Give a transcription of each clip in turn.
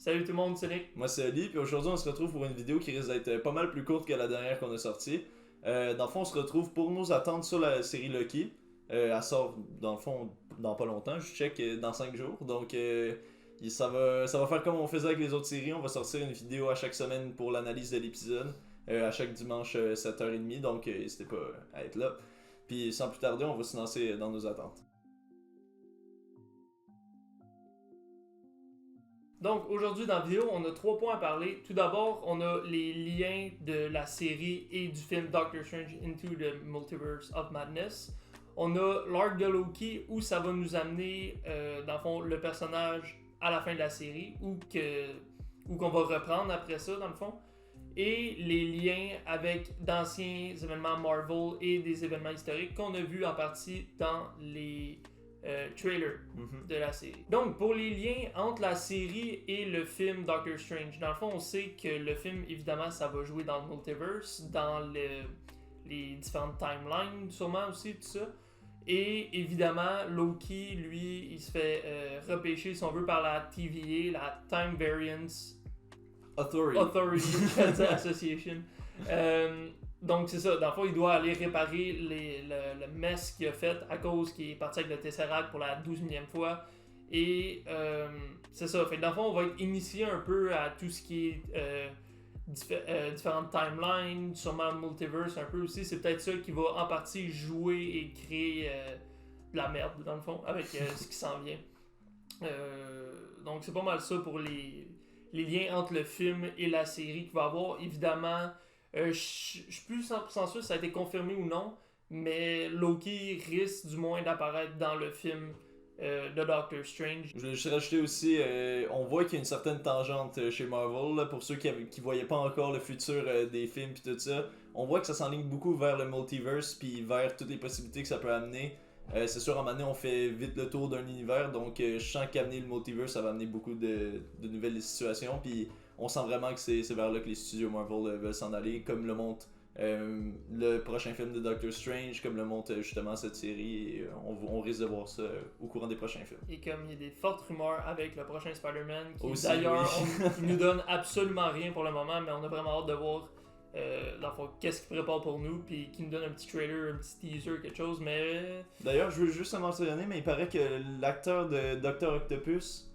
Salut tout le monde, c'est Nick. Moi c'est Ali, puis aujourd'hui on se retrouve pour une vidéo qui risque d'être pas mal plus courte que la dernière qu'on a sortie. Dans le fond, on se retrouve pour nous attendre sur la série Loki. Elle sort dans le fond dans pas longtemps, je check dans 5 jours. Donc ça va faire comme on faisait avec les autres séries, on va sortir une vidéo à chaque semaine pour l'analyse de l'épisode, à chaque dimanche 7h30, donc n'hésitez pas à être là. Puis sans plus tarder, on va se lancer dans nos attentes. Donc aujourd'hui dans la vidéo, on a 3 points à parler. Tout d'abord, on a les liens de la série et du film Doctor Strange Into the Multiverse of Madness. On a l'arc de Loki où ça va nous amener, dans le fond, le personnage à la fin de la série ou qu'on va reprendre après ça, dans le fond. Et les liens avec d'anciens événements Marvel et des événements historiques qu'on a vus en partie dans les trailers de la série. Donc, pour les liens entre la série et le film Doctor Strange, dans le fond, on sait que le film, évidemment, ça va jouer dans le multiverse, dans les différentes timelines, sûrement aussi, tout ça. Et évidemment, Loki, lui, il se fait repêcher, si on veut, par la TVA, la Time Variance Authority Association. Donc c'est ça, dans le fond, il doit aller réparer le mess qu'il a fait à cause qu'il est parti avec le Tesseract pour la 12e fois. Et c'est ça, fait que dans le fond, on va être initié un peu à tout ce qui est différentes timelines, sûrement multiverse un peu aussi. C'est peut-être ça qui va en partie jouer et créer de la merde, dans le fond, avec ce qui s'en vient. Donc c'est pas mal ça pour les liens entre le film et la série qu'il va avoir. Évidemment, je suis plus 100% sûr si ça a été confirmé ou non, mais Loki risque du moins d'apparaître dans le film de Doctor Strange. Je voulais juste rajouter aussi, on voit qu'il y a une certaine tangente chez Marvel, là, pour ceux qui voyaient pas encore le futur des films et tout ça. On voit que ça s'enligne beaucoup vers le multiverse puis vers toutes les possibilités que ça peut amener. C'est sûr, à un moment donné, on fait vite le tour d'un univers, donc je sens qu'amener le multiverse, ça va amener beaucoup de nouvelles situations, puis on sent vraiment que c'est vers là que les studios Marvel veulent s'en aller, comme le montre le prochain film de Doctor Strange, comme le montre justement cette série, et on risque de voir ça au courant des prochains films. Et comme il y a des fortes rumeurs avec le prochain Spider-Man, qui aussi, d'ailleurs, oui. il nous donne absolument rien pour le moment, mais on a vraiment hâte de voir qu'est-ce qu'il prépare pour nous, puis qu'il nous donne un petit trailer, un petit teaser, quelque chose, mais... D'ailleurs, je veux juste mentionner, mais il paraît que l'acteur de Dr. Octopus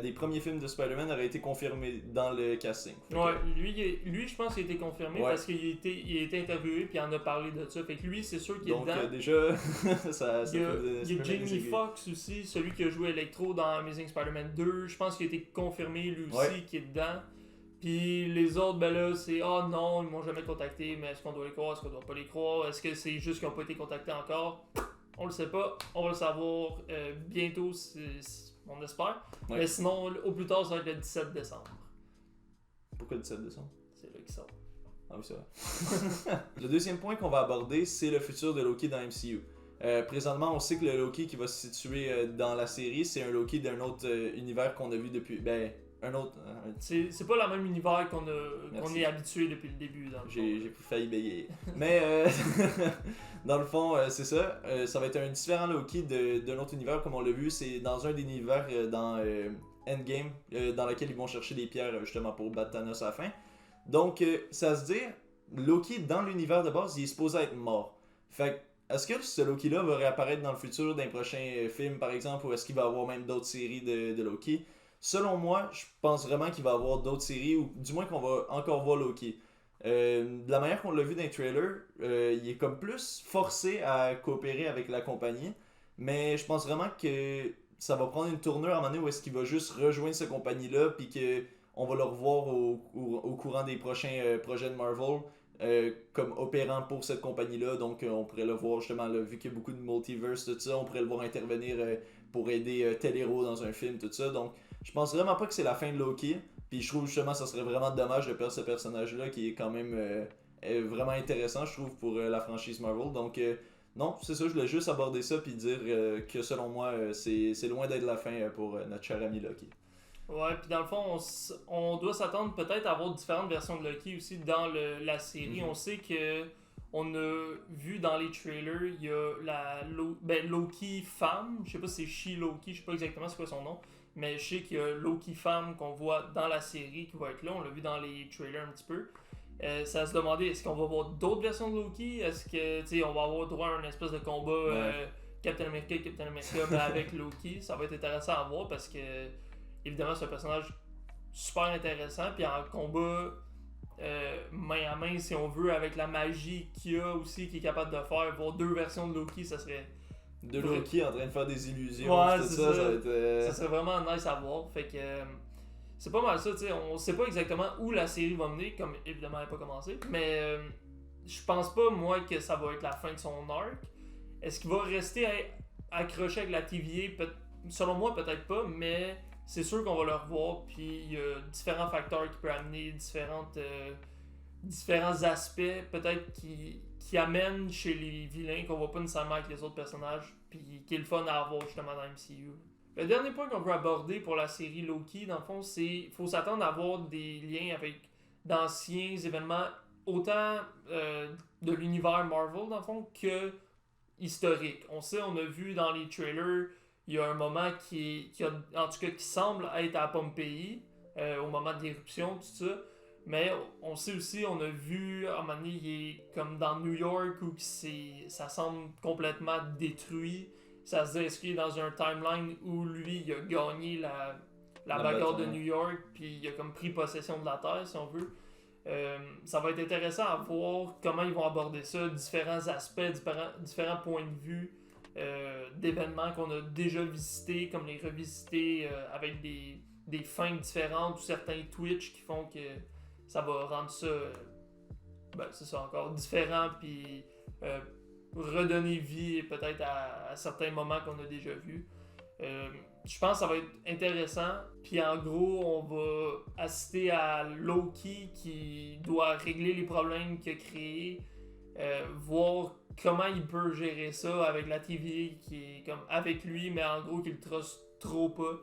des premiers films de Spider-Man aurait été confirmé dans le casting. Ouais, lui je pense qu'il a été confirmé parce qu'il a été interviewé puis il en a parlé de ça. Fait que lui, c'est sûr qu'il est dedans. Donc déjà, il y a Jamie Foxx aussi, celui qui a joué Electro dans Amazing Spider-Man 2. Je pense qu'il a été confirmé lui aussi qui est dedans. Puis les autres, ben là, c'est « Ah non, ils m'ont jamais contacté, mais est-ce qu'on doit les croire, est-ce qu'on doit pas les croire? Est-ce que c'est juste qu'ils n'ont pas été contactés encore? » On le sait pas, on va le savoir bientôt, on espère. Ouais. Mais sinon, au plus tard, ça va être le 17 décembre. Pourquoi le 17 décembre? C'est là qu'il sort. Ah oui, c'est vrai. Le deuxième point qu'on va aborder, c'est le futur de Loki dans MCU. Présentement, on sait que le Loki qui va se situer dans la série, c'est un Loki d'un autre univers qu'on a vu depuis... un autre... C'est pas le même univers qu'on est habitué depuis le début. J'ai failli bégayer. Mais dans le fond, c'est ça. Ça va être un différent Loki d'un autre univers, comme on l'a vu. C'est dans un des univers dans Endgame, dans lequel ils vont chercher des pierres justement pour battre Thanos à la fin. Donc, ça se dit, Loki dans l'univers de base, il est supposé être mort. Fait que, est-ce que ce Loki-là va réapparaître dans le futur d'un prochain film, par exemple, ou est-ce qu'il va y avoir même d'autres séries de Loki? Selon moi, je pense vraiment qu'il va y avoir d'autres séries, ou du moins qu'on va encore voir Loki. De la manière qu'on l'a vu dans les trailers, il est comme plus forcé à coopérer avec la compagnie, mais je pense vraiment que ça va prendre une tournure à un moment donné où est-ce qu'il va juste rejoindre cette compagnie-là, puis qu'on va le revoir au courant des prochains projets de Marvel, comme opérant pour cette compagnie-là. Donc on pourrait le voir justement, là, vu qu'il y a beaucoup de multiverse, tout ça, on pourrait le voir intervenir pour aider tel héros dans un film, tout ça. Donc je pense vraiment pas que c'est la fin de Loki. Puis je trouve justement que ça serait vraiment dommage de perdre ce personnage-là qui est quand même vraiment intéressant, je trouve, pour la franchise Marvel. Donc non, c'est ça, je voulais juste aborder ça puis dire que selon moi, c'est loin d'être la fin pour notre cher ami Loki. Ouais, puis dans le fond, on doit s'attendre peut-être à avoir différentes versions de Loki aussi dans la série. On sait que on a vu dans les trailers, il y a Loki femme, je sais pas si c'est She-Loki, je sais pas exactement c'est quoi son nom, Mais je sais qu'il y a Loki femme qu'on voit dans la série qui va être là. On l'a vu dans les trailers un petit peu. Ça à se demander, est-ce qu'on va voir d'autres versions de Loki? Est-ce que, tu sais, on va avoir droit à un espèce de combat Captain America, mais avec Loki? Ça va être intéressant à voir parce que, évidemment, c'est un personnage super intéressant. Puis en combat main à main, si on veut, avec la magie qu'il a aussi, qu'il est capable de faire, voir deux versions de Loki, ça serait... De Loki en train de faire des illusions, Ouais, tout c'est ça, ça. va être... Ça serait vraiment nice à voir. Fait que c'est pas mal ça, tu sais. On sait pas exactement où la série va mener, comme évidemment elle n'a pas commencé. Mais je pense pas, moi, que ça va être la fin de son arc. Est-ce qu'il va rester accroché avec la TVA? Selon moi, peut-être pas, mais c'est sûr qu'on va le revoir. Puis il y a différents facteurs qui peuvent amener différents aspects, peut-être qui amènent chez les vilains qu'on voit pas nécessairement avec les autres personnages, puis qui est le fun à avoir justement dans MCU. Le dernier point qu'on veut aborder pour la série Loki, dans le fond, c'est qu'il faut s'attendre à avoir des liens avec d'anciens événements, autant de l'univers Marvel, dans le fond, que historique. On sait, on a vu dans les trailers, il y a un moment qui semble être à Pompéi, au moment de l'éruption, tout ça. Mais on sait aussi, on a vu, à un moment donné, il est comme dans New York où ça semble complètement détruit. Ça se dit, est-ce qu'il est dans un timeline où lui, il a gagné la bagarre de New York, puis il a comme pris possession de la Terre, si on veut. Ça va être intéressant à voir comment ils vont aborder ça, différents aspects, différents points de vue d'événements qu'on a déjà visités, comme les revisiter avec des fins différentes ou certains Twitch qui font que ça va rendre ça, c'est ça encore, différent, puis redonner vie peut-être à certains moments qu'on a déjà vus. Je pense que ça va être intéressant, puis en gros, on va assister à Loki qui doit régler les problèmes qu'il a créés, voir comment il peut gérer ça avec la TVA qui est comme avec lui, mais en gros qu'il le truste trop pas.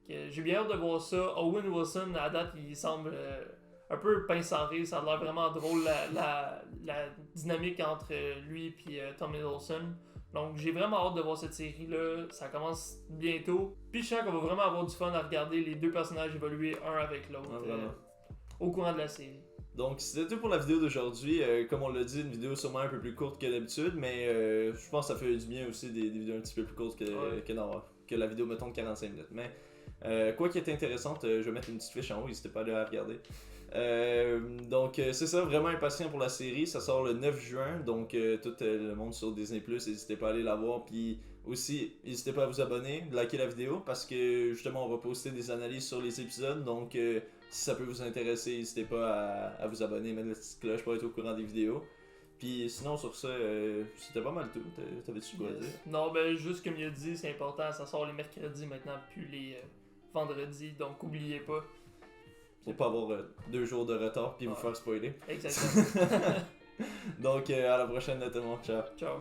J'ai bien hâte de voir ça. Owen Wilson, à date, il semble un peu pince en rire, ça a l'air vraiment drôle la dynamique entre lui et Tom Hiddleston. Donc j'ai vraiment hâte de voir cette série-là, ça commence bientôt. Puis je sens qu'on va vraiment avoir du fun à regarder les deux personnages évoluer un avec l'autre au courant de la série. Donc c'était tout pour la vidéo d'aujourd'hui. Comme on l'a dit, une vidéo sûrement un peu plus courte que d'habitude, mais je pense que ça fait du bien aussi des vidéos un petit peu plus courtes que la vidéo mettons de 45 minutes. Mais quoi qui est intéressante, je vais mettre une petite fiche en haut, n'hésitez pas à aller la regarder. Donc c'est ça, vraiment impatient pour la série, ça sort le 9 juin, donc tout le monde sur Disney+, n'hésitez pas à aller la voir, puis aussi n'hésitez pas à vous abonner, liker la vidéo, parce que justement on va poster des analyses sur les épisodes, donc si ça peut vous intéresser, n'hésitez pas à vous abonner, mettre la petite cloche pour être au courant des vidéos. Puis sinon sur ça, c'était pas mal tout, t'avais-tu quoi à dire? Non, ben juste comme il a dit, c'est important, ça sort les mercredis maintenant, plus les vendredis, donc oubliez pas. Pour pas avoir 2 jours de retard puis vous faire spoiler. Exactement. Donc à la prochaine tout le monde, ciao. Ciao.